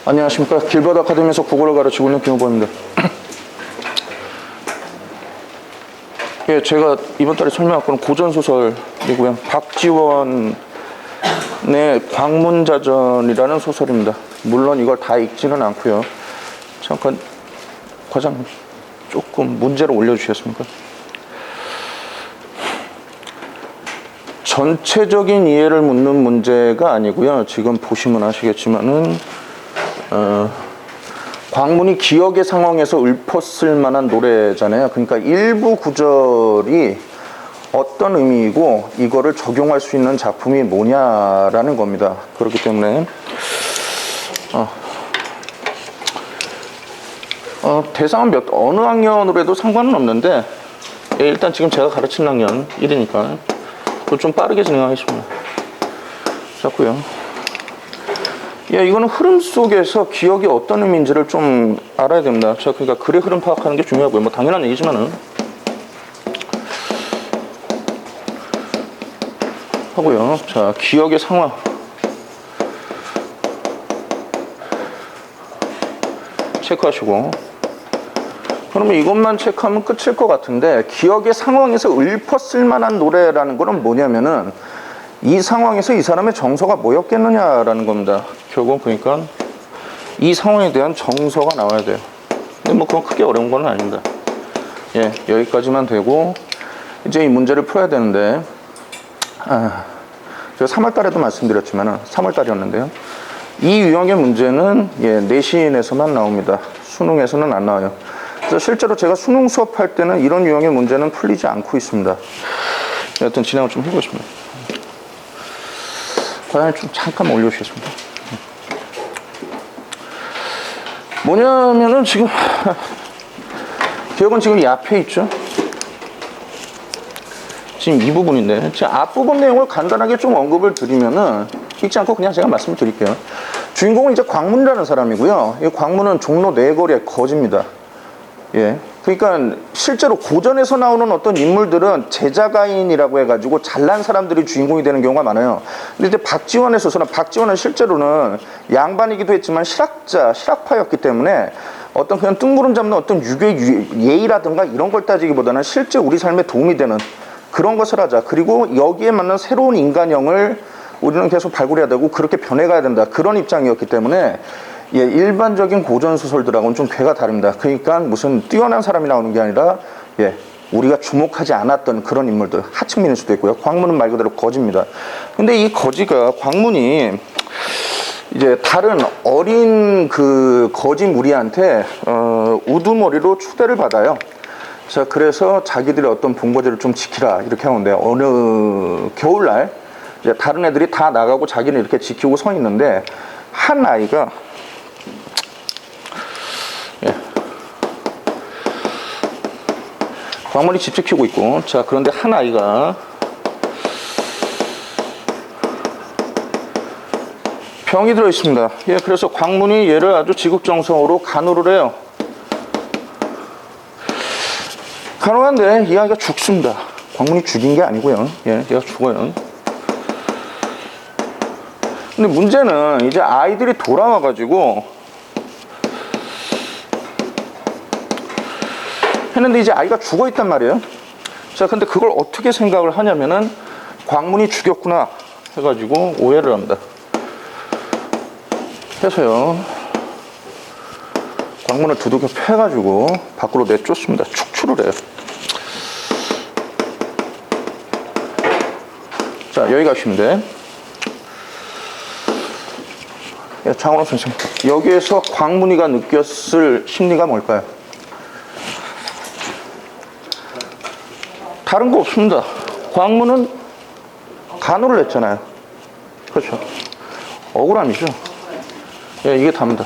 안녕하십니까. 길바닥 아카데미에서 국어를 가르치고 있는 김호범입니다. 예, 제가 이번 달에 설명할 거는 고전소설이고요. 박지원의 광문자전이라는 소설입니다. 물론 이걸 다 읽지는 않고요. 잠깐 과장 조금 문제를 올려주시겠습니까? 전체적인 이해를 묻는 문제가 아니고요. 지금 보시면 아시겠지만은 광문이 기억의 상황에서 읊었을 만한 노래잖아요. 그러니까 일부 구절이 어떤 의미이고 이거를 적용할 수 있는 작품이 뭐냐라는 겁니다. 그렇기 때문에 대상은 어느 학년으로 해도 상관은 없는데 일단 지금 제가 가르치는 학년 1이니까 그걸 좀 빠르게 진행하겠습니다. 자고요. 예, 이거는 흐름 속에서 기억이 어떤 의미인지를 좀 알아야 됩니다. 자, 그러니까 글의 흐름 파악하는 게 중요하고요. 뭐 당연한 얘기지만은 하고요. 자, 기억의 상황. 체크하시고. 그러면 이것만 체크하면 끝일 것 같은데, 기억의 상황에서 읊었을 만한 노래라는 거는 뭐냐면은 이 상황에서 이 사람의 정서가 뭐였겠느냐라는 겁니다. 결국 그러니까 이 상황에 대한 정서가 나와야 돼요. 근데 뭐 그건 크게 어려운 건 아닙니다. 예, 여기까지만 되고 이제 이 문제를 풀어야 되는데 제가 3월 달에도 말씀드렸지만 3월 달이었는데요. 이 유형의 문제는 내신에서만 나옵니다. 수능에서는 안 나와요. 그래서 실제로 제가 수능 수업할 때는 이런 유형의 문제는 풀리지 않고 있습니다. 여하튼 진행을 좀 해보겠습니다. 과연 좀 잠깐만 올려주시겠습니다. 뭐냐면은 지금 기억은 지금 이 앞에 있죠. 지금 이 부분인데 제 앞부분 내용을 간단하게 좀 언급을 드리면은 읽지 않고 그냥 제가 말씀을 드릴게요. 주인공은 이제 광문이라는 사람이고요. 이 광문은 종로 네거리의 거지입니다. 예. 그러니까 실제로 고전에서 나오는 어떤 인물들은 제자가인이라고 해가지고 잘난 사람들이 주인공이 되는 경우가 많아요. 근데 이제 박지원의 소설은 박지원은 실제로는 양반이기도 했지만 실학파였기 때문에 어떤 그냥 뜬구름 잡는 어떤 유교 예의라든가 이런 걸 따지기보다는 실제 우리 삶에 도움이 되는 그런 것을 하자. 그리고 여기에 맞는 새로운 인간형을 우리는 계속 발굴해야 되고 그렇게 변해가야 된다. 그런 입장이었기 때문에 일반적인 고전소설들하고는 좀 궤가 다릅니다. 그러니까 무슨 뛰어난 사람이 나오는 게 아니라 우리가 주목하지 않았던 그런 인물들, 하층민일 수도 있고요. 광문은 말 그대로 거지입니다. 근데 이 거지가 광문이 이제 다른 어린 그 거지 무리한테 우두머리로 초대를 받아요. 자, 그래서 자기들의 어떤 본거지를 좀 지키라 이렇게 하는데 어느 겨울날 이제 다른 애들이 다 나가고 자기는 이렇게 지키고 서 있는데 한 아이가 광문이 집 지키고 있고, 자, 그런데 한 아이가 병이 들어 있습니다. 그래서 광문이 얘를 아주 지극정성으로 간호를 해요. 간호하는데 이 아이가 죽습니다. 광문이 죽인 게 아니고요. 얘가 죽어요. 근데 문제는 이제 아이들이 돌아와가지고 했는데 이제 아이가 죽어 있단 말이에요. 자, 근데 그걸 어떻게 생각을 하냐면은 광문이 죽였구나 해가지고 오해를 합니다. 해서요, 광문을 두들겨 패가지고 밖으로 내쫓습니다. 축출을 해요. 자, 여기 가시면 돼. 장원호 선생님, 여기에서 광문이가 느꼈을 심리가 뭘까요? 다른 거 없습니다. 광문은 간호를 했잖아요. 그렇죠. 억울함이죠. 이게 답니다.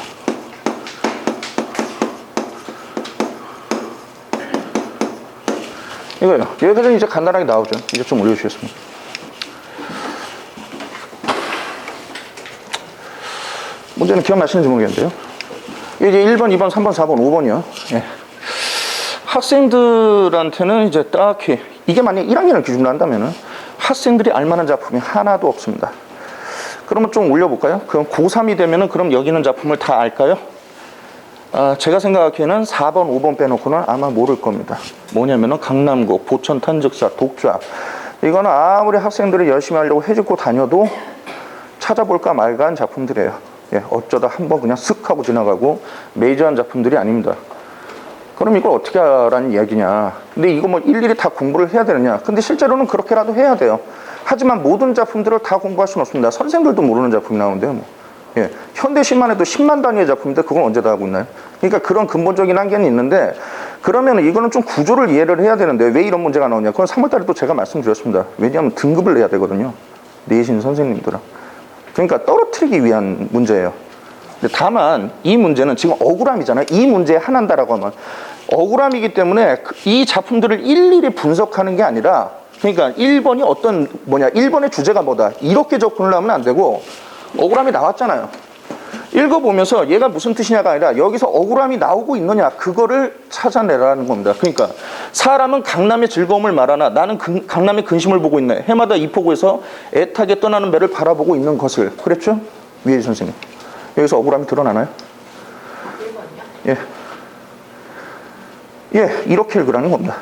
이거요. 여기까지 이제 간단하게 나오죠. 이제 좀 올려주시겠습니다. 문제는 기억나시는지 모르겠는데요. 이제 1번, 2번, 3번, 4번, 5번이요. 학생들한테는 이제 딱히 이게 만약 1학년을 기준으로 한다면은 학생들이 알만한 작품이 하나도 없습니다. 그러면 좀 올려볼까요? 그럼 고3이 되면은 그럼 여기 있는 작품을 다 알까요? 제가 생각하기에는 4번, 5번 빼놓고는 아마 모를 겁니다. 뭐냐면은 강남구, 보천 탄즉사, 독자. 이거는 아무리 학생들이 열심히 하려고 해주고 다녀도 찾아볼까 말까 한 작품들이에요. 예, 어쩌다 한번 그냥 쓱 하고 지나가고 메이저한 작품들이 아닙니다. 그럼 이걸 어떻게 하라는 이야기냐. 근데 이거 뭐 일일이 다 공부를 해야 되느냐. 근데 실제로는 그렇게라도 해야 돼요. 하지만 모든 작품들을 다 공부할 수는 없습니다. 선생들도 모르는 작품이 나오는데요. 뭐. 예, 현대시만 해도 10만 단위의 작품인데 그건 언제 다 하고 있나요? 그러니까 그런 근본적인 한계는 있는데 그러면 이거는 좀 구조를 이해를 해야 되는데 왜 이런 문제가 나오냐. 그건 3월달에 또 제가 말씀드렸습니다. 왜냐하면 등급을 내야 되거든요. 내신 선생님들은. 그러니까 떨어뜨리기 위한 문제예요. 다만 이 문제는 지금 억울함이잖아요. 이 문제에 한한다라고 하면 억울함이기 때문에 이 작품들을 일일이 분석하는 게 아니라 그러니까 1번이 1번의 주제가 뭐다 이렇게 접근을 하면 안 되고 억울함이 나왔잖아요. 읽어보면서 얘가 무슨 뜻이냐가 아니라 여기서 억울함이 나오고 있느냐 그거를 찾아내라는 겁니다. 그러니까 사람은 강남의 즐거움을 말하나 나는 강남의 근심을 보고 있네. 해마다 이포구에서 애타게 떠나는 배를 바라보고 있는 것을. 그랬죠? 위에 선생님. 여기서 억울함이 드러나나요? 예. 예, 이렇게 읽으라는 겁니다.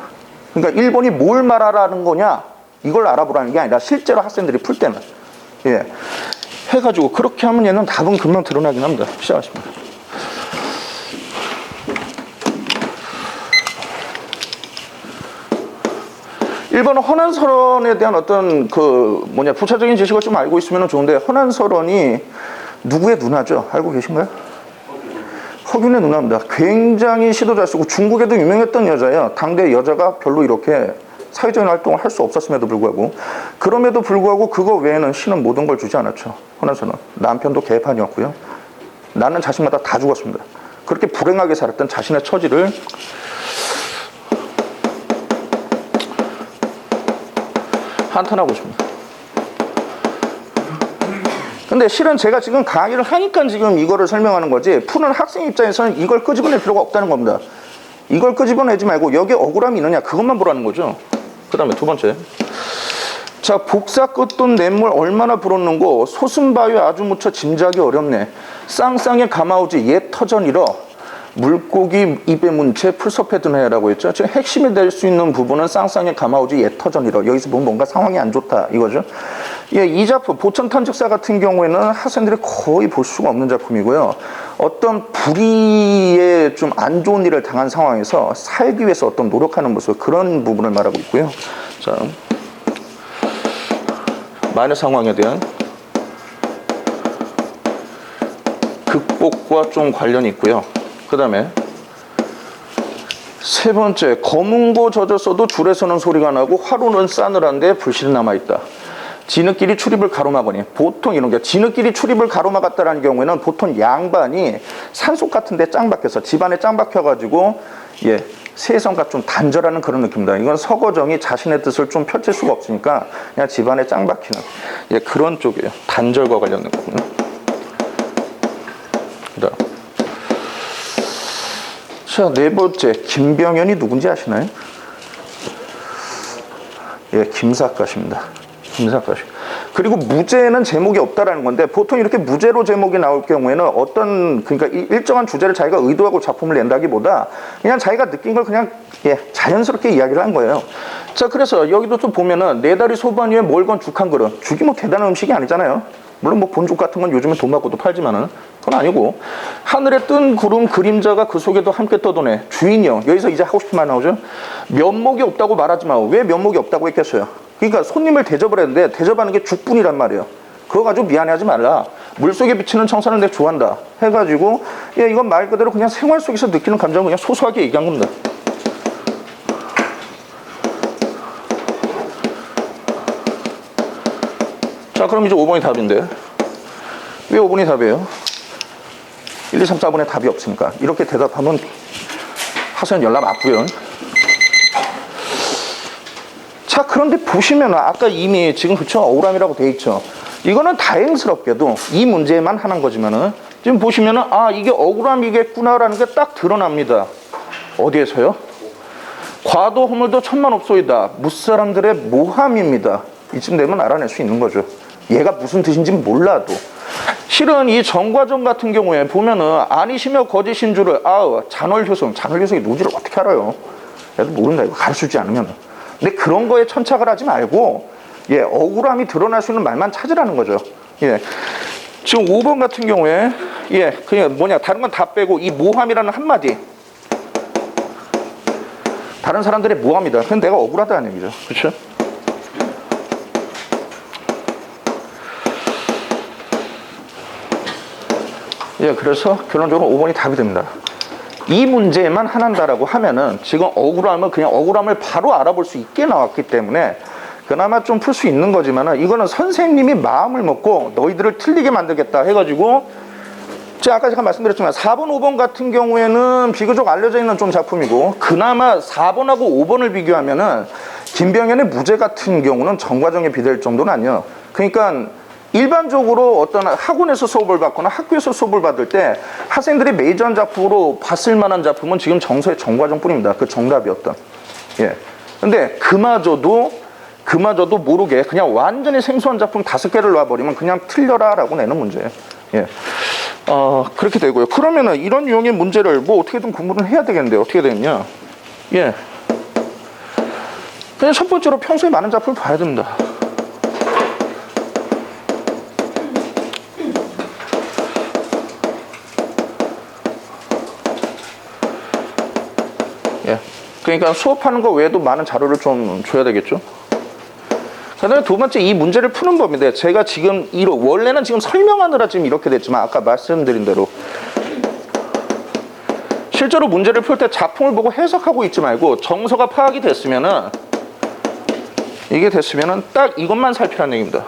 그러니까 1번이 뭘 말하라는 거냐 이걸 알아보라는 게 아니라 실제로 학생들이 풀 때는 예. 해가지고 그렇게 하면 얘는 답은 금방 드러나긴 합니다. 시작하십니다. 일본은 헌안설원에 대한 어떤 부차적인 지식을 좀 알고 있으면 좋은데 헌안설원이 누구의 누나죠? 알고 계신가요? 허균의 누나입니다. 굉장히 시도 잘 쓰고 중국에도 유명했던 여자예요. 당대 여자가 별로 이렇게 사회적인 활동을 할 수 없었음에도 불구하고 그럼에도 불구하고 그거 외에는 신은 모든 걸 주지 않았죠. 헌안설원. 남편도 개판이었고요. 나는 자신마다 다 죽었습니다. 그렇게 불행하게 살았던 자신의 처지를 한탄하고 있습니다. 근데 실은 제가 지금 강의를 하니까 지금 이거를 설명하는 거지 푸는 학생 입장에서는 이걸 끄집어낼 필요가 없다는 겁니다. 이걸 끄집어내지 말고 여기에 억울함이 있느냐 그것만 보라는 거죠. 그 다음에 두 번째. 자, 복사 끝돈 냇물 얼마나 불었는고 소순바위 아주 무쳐 짐작이 어렵네. 쌍쌍에 감아오지 옛 터전이러 물고기 입에 문채 풀섭해 두네라고 했죠. 지금 핵심이 될 수 있는 부분은 쌍쌍에 감아오지 옛 터전이러. 여기서 보면 뭔가 상황이 안 좋다 이거죠. 예, 이 작품 보천 탄즉사 같은 경우에는 학생들이 거의 볼 수가 없는 작품이고요. 어떤 불의에 좀 안 좋은 일을 당한 상황에서 살기 위해서 어떤 노력하는 모습 그런 부분을 말하고 있고요. 자, 만의 상황에 대한 극복과 좀 관련이 있고요. 그 다음에 세 번째, 검은고 젖었어도 줄에서는 소리가 나고 화로는 싸늘한데 불씨는 남아있다. 진흙길이 출입을 가로막으니 보통 이런 게 진흙길이 출입을 가로막았다라는 경우에는 보통 양반이 산속 같은 데 짱 박혀서 집안에 짱 박혀가지고 예, 세상과 좀 단절하는 그런 느낌입니다. 이건 서거정이 자신의 뜻을 좀 펼칠 수가 없으니까 그냥 집안에 짱 박히는 예, 그런 쪽이에요. 단절과 관련된 거군요. 그다음 자, 네 번째, 김병현이 누군지 아시나요? 예, 김삿갓입니다. 김삿갓이. 그리고 무죄는 제목이 없다라는 건데 보통 이렇게 무죄로 제목이 나올 경우에는 어떤 그러니까 일정한 주제를 자기가 의도하고 작품을 낸다기보다 그냥 자기가 느낀 걸 그냥 예, 자연스럽게 이야기를 한 거예요. 자, 그래서 여기도 좀 보면은 네 다리 소반 위에 몰건 죽 한 그릇. 죽이 뭐 대단한 음식이 아니잖아요. 물론 뭐 본죽 같은 건 요즘은 돈 받고도 팔지만은 그건 아니고 하늘에 뜬 구름 그림자가 그 속에도 함께 떠도네. 주인이요. 여기서 이제 하고 싶은 말 나오죠. 면목이 없다고 말하지 마. 왜 면목이 없다고 했겠어요? 그러니까 손님을 대접을 했는데 대접하는 게 죽뿐이란 말이에요. 그거 가지고 미안해하지 말라. 물속에 비치는 청산을 내가 좋아한다 해가지고 예, 이건 말 그대로 그냥 생활 속에서 느끼는 감정을 그냥 소소하게 얘기한 겁니다. 자, 그럼 이제 5번이 답인데 왜 5번이 답이에요? 1, 2, 3, 4번에 답이 없으니까 이렇게 대답하면 학생 연락 왔고요. 자, 그런데 보시면 아까 이미 지금 그쵸 억울함이라고 돼 있죠. 이거는 다행스럽게도 이 문제만 하는 거지만은 지금 보시면은 아 이게 억울함이겠구나라는 게 딱 드러납니다. 어디에서요? 과도 허물도 천만 없소이다. 무사람들의 모함입니다. 이쯤 되면 알아낼 수 있는 거죠. 얘가 무슨 뜻인지 몰라도. 실은 이 정과정 같은 경우에 보면은 아니시며 거짓인 줄을 잔월효성이 누구지를 어떻게 알아요? 얘도 모른다. 이거 가르쳐주지 않으면. 근데 그런 거에 천착을 하지 말고 억울함이 드러날 수 있는 말만 찾으라는 거죠. 지금 5번 같은 경우에 그냥 다른 건 다 빼고 이 모함이라는 한마디, 다른 사람들의 모함이다. 그건 내가 억울하다는 얘기죠. 그렇죠? 그래서 결론적으로 5번이 답이 됩니다. 이 문제만 하나다라고 하면은 지금 억울함을 바로 알아볼 수 있게 나왔기 때문에 그나마 좀 풀 수 있는 거지만은, 이거는 선생님이 마음을 먹고 너희들을 틀리게 만들겠다 해가지고, 제가 아까 말씀드렸지만 4번, 5번 같은 경우에는 비교적 알려져 있는 좀 작품이고, 그나마 4번하고 5번을 비교하면은 김병현의 무죄 같은 경우는 정과정에 비례할 정도는 아니에요. 그러니까 일반적으로 어떤 학원에서 수업을 받거나 학교에서 수업을 받을 때 학생들이 메이저한 작품으로 봤을 만한 작품은 지금 정서의 정과정뿐입니다. 그 정답이었던. 근데 그마저도 모르게 그냥 완전히 생소한 작품 5개를 놔버리면 그냥 틀려라 라고 내는 문제예요. 그렇게 되고요. 그러면은 이런 유형의 문제를 어떻게든 공부를 해야 되겠는데 어떻게 되겠냐? 그냥 첫 번째로 평소에 많은 작품을 봐야 됩니다. 그러니까 수업하는 거 외에도 많은 자료를 좀 줘야 되겠죠. 그 다음에 두 번째, 이 문제를 푸는 법인데, 제가 지금 원래는 지금 설명하느라 지금 이렇게 됐지만, 아까 말씀드린 대로 실제로 문제를 풀 때 작품을 보고 해석하고 있지 말고 정서가 파악이 됐으면은, 이게 됐으면은 딱 이것만 살피라는 얘기입니다.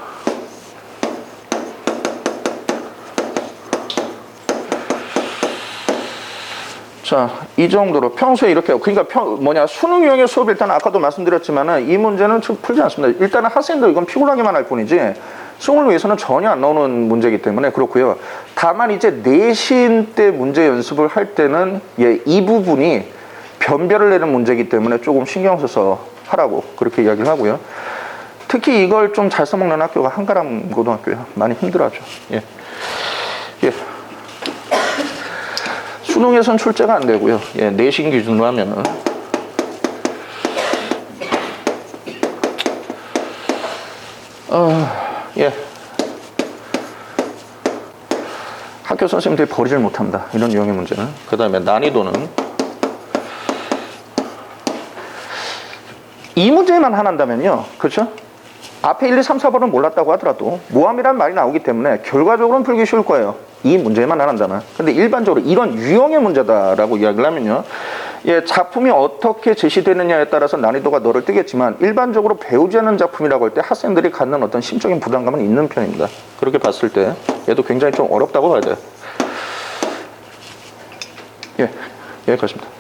자, 이 정도로 평소에 이렇게, 그러니까 수능 유형의 수업, 일단 아까도 말씀드렸지만은 이 문제는 풀지 않습니다. 일단은 학생들 이건 피곤하게만 할 뿐이지 수능을 위해서는 전혀 안 나오는 문제이기 때문에 그렇고요. 다만 이제 내신 때 문제 연습을 할 때는 이 부분이 변별을 내는 문제이기 때문에 조금 신경 써서 하라고 그렇게 이야기를 하고요. 특히 이걸 좀 잘 써먹는 학교가 한가람 고등학교예요. 많이 힘들어하죠. 수능에선 출제가 안 되고요. 내신 기준으로 하면은. 학교 선생님들이 버리질 못합니다. 이런 유형의 문제는. 그 다음에 난이도는 이 문제만 하나인다면요. 그렇죠? 앞에 1, 2, 3, 4번은 몰랐다고 하더라도 모함이라는 말이 나오기 때문에 결과적으로는 풀기 쉬울 거예요. 이 문제만 안 한다면. 근데 일반적으로 이런 유형의 문제다라고 이야기를 하면요. 작품이 어떻게 제시되느냐에 따라서 난이도가 너를 뜨겠지만, 일반적으로 배우지 않는 작품이라고 할 때 학생들이 갖는 어떤 심적인 부담감은 있는 편입니다. 그렇게 봤을 때 얘도 굉장히 좀 어렵다고 봐야 돼요. 여기까지입니다.